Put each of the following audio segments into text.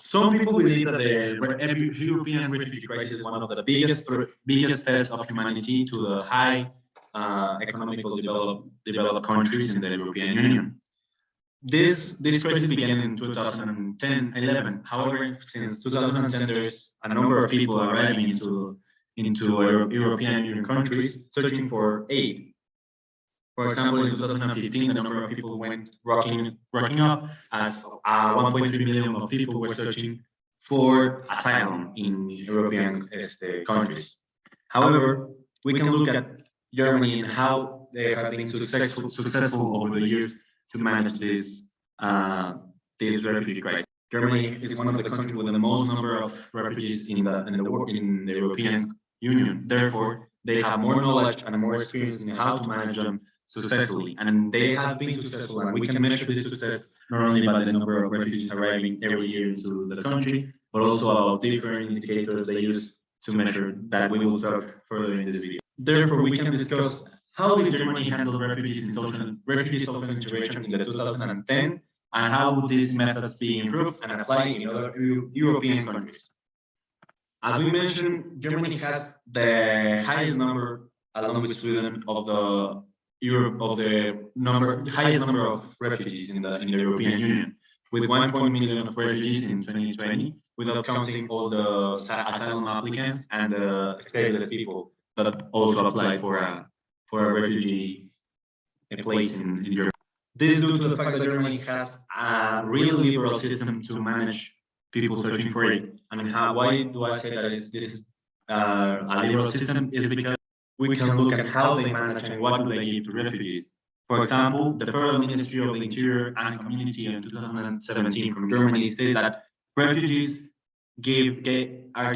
Some people believe that the European refugee crisis is one of the biggest tests of humanity to the high economical developed countries in the European Union. This crisis began in 2010-11. However, since 2010, there's a number of people arriving into European Union countries searching for aid. For example, in 2015, the number of people went rocking up as 1.3 million of people were searching for asylum in European countries. However, we can look at Germany and how they have been successful over the years to manage this refugee crisis. Germany is one of the countries with the most number of refugees in the European Union. Therefore, they have more knowledge and more experience in how to manage them successfully, and they have been successful. And we can measure this success not only by the number of refugees arriving every year into the country, but also about different indicators they use to measure that we will talk further in this video. Therefore, we can discuss how did Germany handle refugee social integration in the 2010, and how would these methods be improved and applied in other European countries. As we mentioned, Germany has the highest number, along with Sweden, of the highest number of refugees in the European Union, with 1 million of refugees in 2020, without counting all the asylum applicants and the stateless people that also apply for a refugee place in Europe. This is due to the fact that Germany has a really liberal system to manage people searching for it. And why do I say that this is a liberal system? Is because we can look at how they manage and what do they give to refugees. For example, the Federal Ministry of the Interior and Community in 2017 from Germany stated that refugees are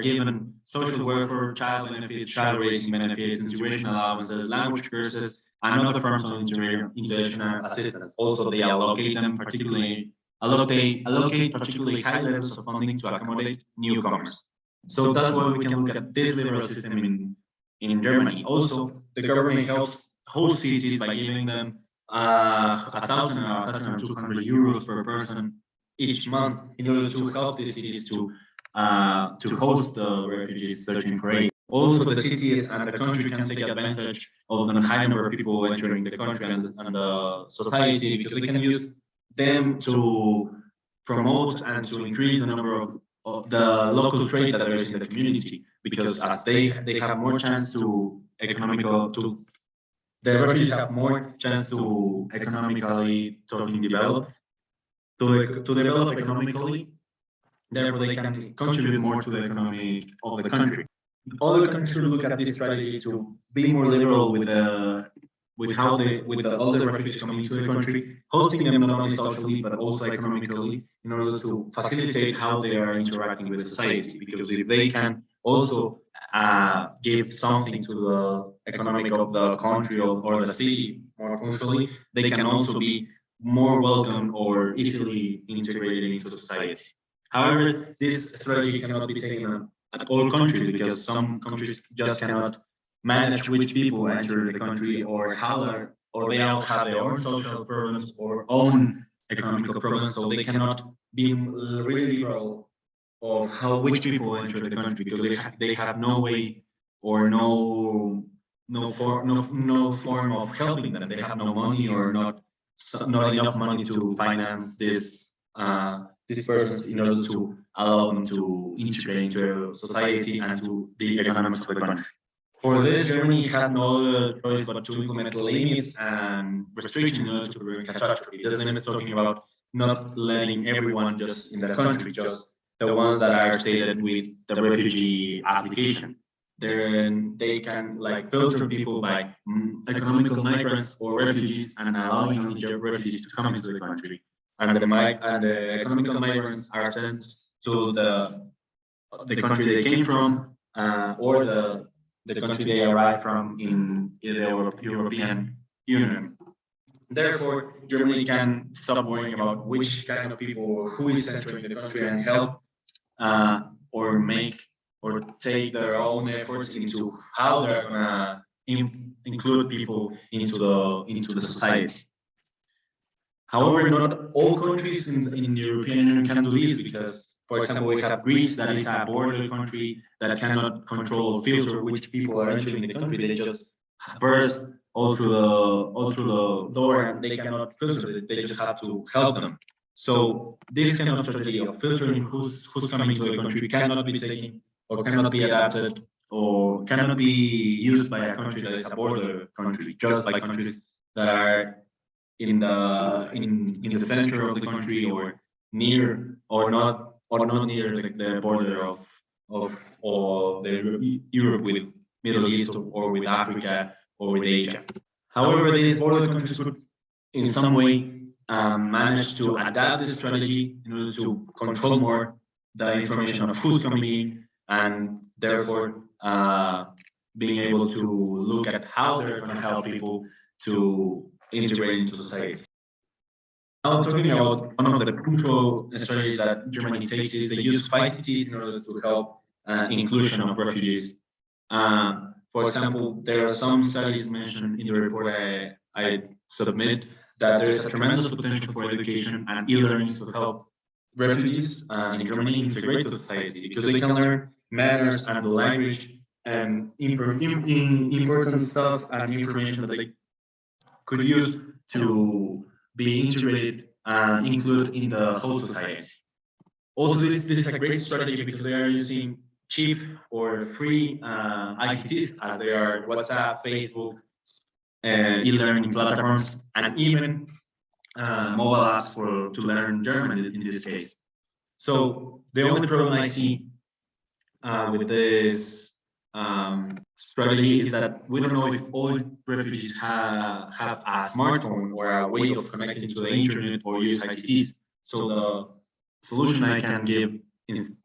given social welfare, child benefits, child raising benefits, integration allowances, language courses, and other forms of international assistance. Also, they allocate particularly high levels of funding to accommodate newcomers. So that's why we can look at this liberal system in Germany. Also, the government helps host cities by giving them 1,000 or 1,200 euros per person each month in order to help the cities to host the refugees searching for aid. Also, the cities and the country can take advantage of the high number of people entering the country and the society, because they can use them to promote and to increase the number of the local trade that there is in the community, because as they have more chance the refugees have more chance to economically develop economically. Therefore, they can contribute more to the economy of the country. Other countries should look at this strategy to be more liberal with all the refugees coming to the country, hosting them not only socially but also economically, in order to facilitate how they are interacting with society. Because if they can also give something to the economic of the country or the city more functionally, they can also be more welcome or easily integrated into society. However, this strategy cannot be taken at all countries, because some countries just cannot manage which people enter the country, or they all have their own social problems or own economical problems, so they cannot be really liberal of which people enter the country, because they have no way or no form of helping them. They have no money or not enough money to finance these persons in order to allow them to integrate into society and to the economics of the country. For this, Germany had no other choice but to implement limits and restrictions in order to prevent catastrophe. This limit is talking about not letting everyone just in the country, just the ones that are stated with the refugee application. Then they can filter people by economical migrants or refugees, and allowing only refugees to come into the country. And the economical migrants are sent to the country they came from, or the country they arrived from in the European Union. Therefore, Germany can stop worrying about which kind of people or who is entering the country, and help or take their own efforts into how they're gonna include people into the society. However, not all countries in the European Union can do this because, for example, we have Greece that is a border country that cannot control or filter which people are entering the country. They just burst all through the door and they cannot filter it. They just have to help them. So this kind of strategy of filtering who's coming to the country cannot be taken or cannot be adapted or cannot be used by a country that is a border country, just by countries that are in the center of the country or near or not near the border of the Europe with Middle East or with Africa or with Asia. However, these border countries could in some way manage to adapt this strategy in order to control more the information of who's coming in and therefore being able to look at how they're going to help people to integrate into society. Now, talking about one of the crucial strategies that Germany takes is they use 5T in order to help inclusion of refugees. For example, there are some studies mentioned in the report I submit that there is a tremendous potential for education and e-learning to help refugees in Germany integrate to society because they can learn manners and the language and important stuff and information that they could use to be integrated and included in the whole society. Also, this is a great strategy because they are using cheap or free ICTs as they are WhatsApp, Facebook, e-learning platforms, and even mobile apps to learn German in this case. So the only problem I see with this strategy is that we don't know if all refugees have a smartphone or a way of connecting to the internet or use ICTs. So the solution I can give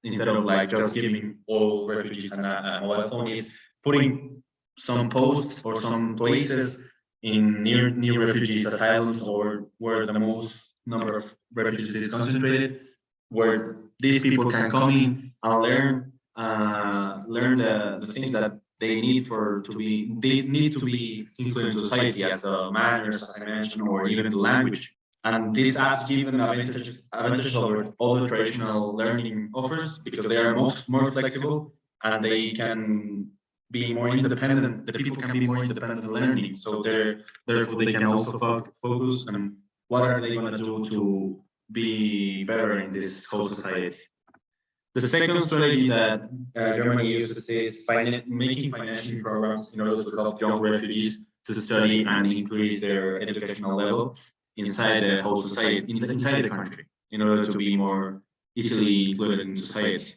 instead of like just giving all refugees a mobile phone is putting some posts or some places in near refugees asylums or where the most number of refugees is concentrated, where these people can come in and learn the things that they need to be included in society as the manners, as I mentioned, or even the language. And these apps give an advantage over all the traditional learning offers because they are more flexible and they can be more independent. The people can be more independent in learning. So therefore they can also focus on what are they going to do to be better in this whole society. The second strategy that Germany uses is making financial programs in order to help young refugees to study and increase their educational level inside the whole society, inside the country, in order to be more easily included in society.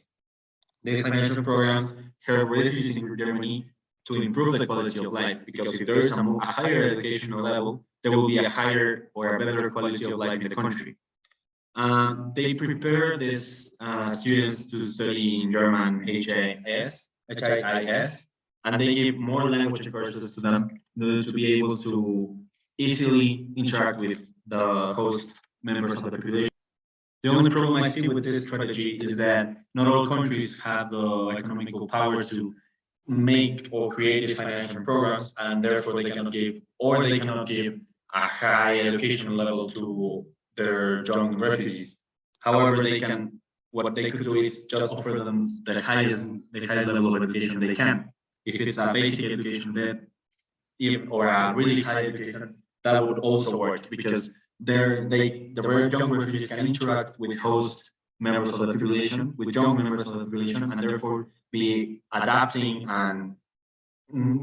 These financial programs help refugees in Germany to improve the quality of life because if there is a higher educational level, there will be a higher or a better quality of life in the country. They prepare these students to study in German HIS, and they give more language courses to them to be able to easily interact with the host members of the population. The only problem I see with this strategy is that not all countries have the economical power to make or create these financial programs, and therefore they cannot give a high education level to their young refugees. However, what they could do is just offer them the highest level of education they can. If it's a basic education, or a really high education, that would also work because the very young refugees can interact with host members of the population, with young members of the population, and therefore be adapting and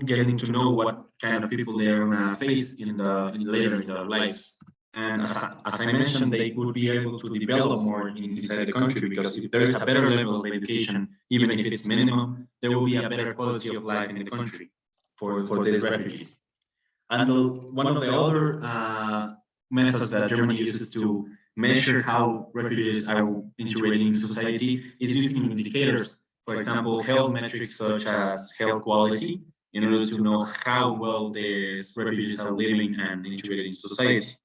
getting to know what kind of people they're gonna face later in their lives. And as I mentioned, they would be able to develop more inside the country because if there is a better level of education, even if it's minimum, there will be a better quality of life in the country for these refugees. And one of the other methods that Germany uses to measure how refugees are integrating into society is using indicators. For example, health metrics such as health quality, in order to know how well these refugees are living and integrating into society.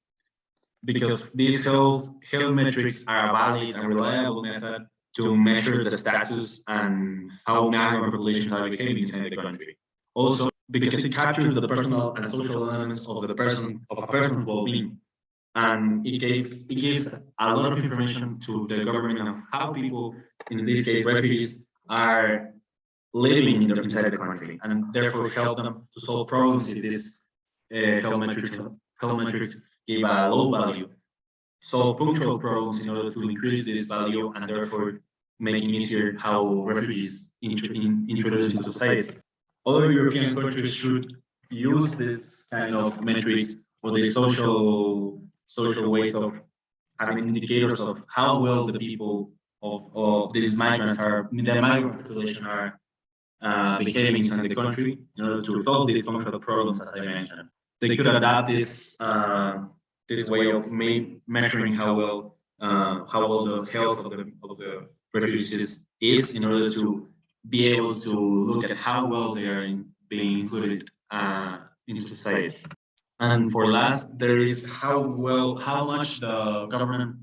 Because these health metrics are a valid and reliable method to measure the status and how migrant populations are behaving inside the country. Also, because it captures the personal and social elements of a person's well-being. and it gives a lot of information to the government of how people, in this case refugees, are living inside the country, and therefore help them to solve problems if this health metrics give a low value, solve punctual problems in order to increase this value, and therefore making easier how refugees introduce into society. Other European countries should use this kind of metrics or these social ways of having indicators of how well the people of these migrants are, the migrant population are behaving in the country in order to resolve these functional problems, as I mentioned. They could adapt this way of measuring how well the health of the refugees is in order to be able to look at how well they are being included into society. And for last, there is how much the government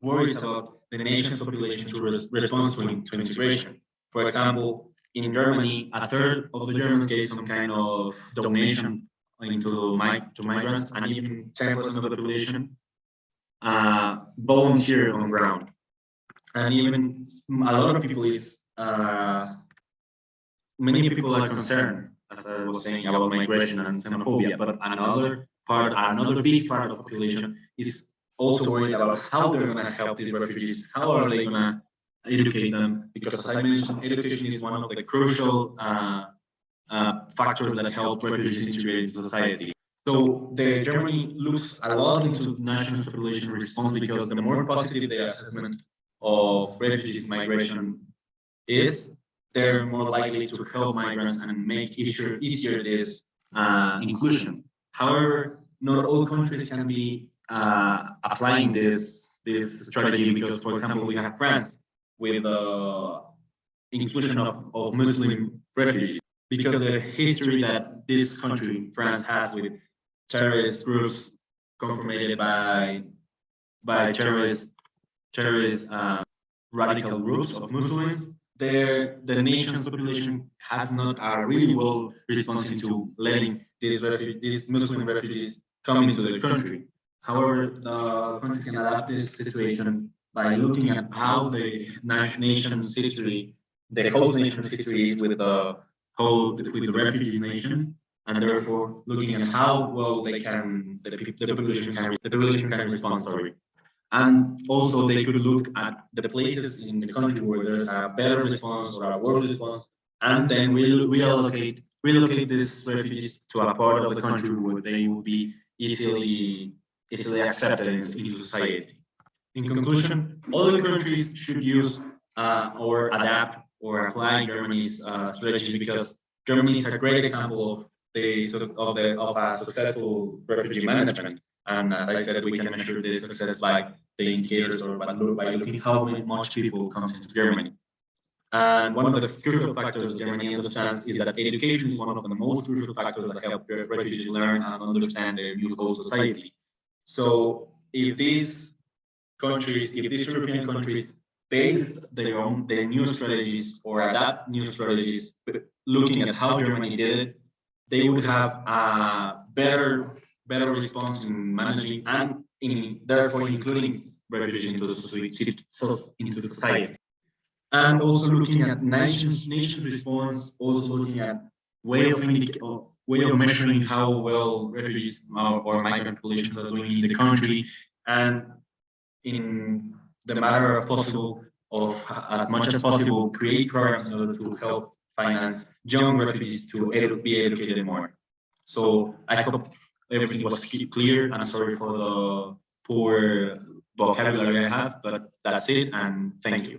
worries about the nation's population to respond to integration. For example, in Germany, a third of the Germans gave some kind of donation to migrants, and even 10% of the population volunteer on ground. And even a lot of people many people are concerned, as I was saying, about migration and xenophobia, but another big part of the population is also worried about how they're going to help these refugees, how are they going to educate them, because as I mentioned, education is one of the crucial factors that help refugees integrate into society. So the Germany looks a lot into national population response, because the more positive the assessment of refugees migration is, they're more likely to help migrants and make easier this inclusion. However, not all countries can be applying this strategy, because, for example, we have France with the inclusion of Muslim refugees, because the history that this country, France, has with terrorist groups confirmed by terrorist radical groups of Muslims, the nation's population has not a really well response to letting these Muslim refugees come into the country. However, the country can adapt this situation by looking at how the nation's history, the host nation's history is with the refugee nation, and therefore looking at how well the population can respond. Sorry. And also they could look at the places in the country where there's a better response or a worse response, and then relocate these refugees to a part of the country where they will be easily accepted into society. In conclusion, other countries should use or adapt or apply Germany's strategy, because Germany is a great example of a successful refugee management. And as I said, we can measure this success by the indicators or by looking how much people comes into Germany. And one of the crucial factors that Germany understands is that education is one of the most crucial factors that help refugees learn and understand their new whole society. So if these European countries base their new strategies or adapt new strategies, looking at how Germany did it, they would have a better response in managing and therefore including refugees into the society. And also looking at nation's response, also looking at way of measuring how well refugees or migrant populations are doing in the country, and in the matter of possible of as much as possible create programs in order to help finance young refugees to be educated more. So I hope everything was clear. I'm sorry for the poor vocabulary I have, but that's it, and thank you.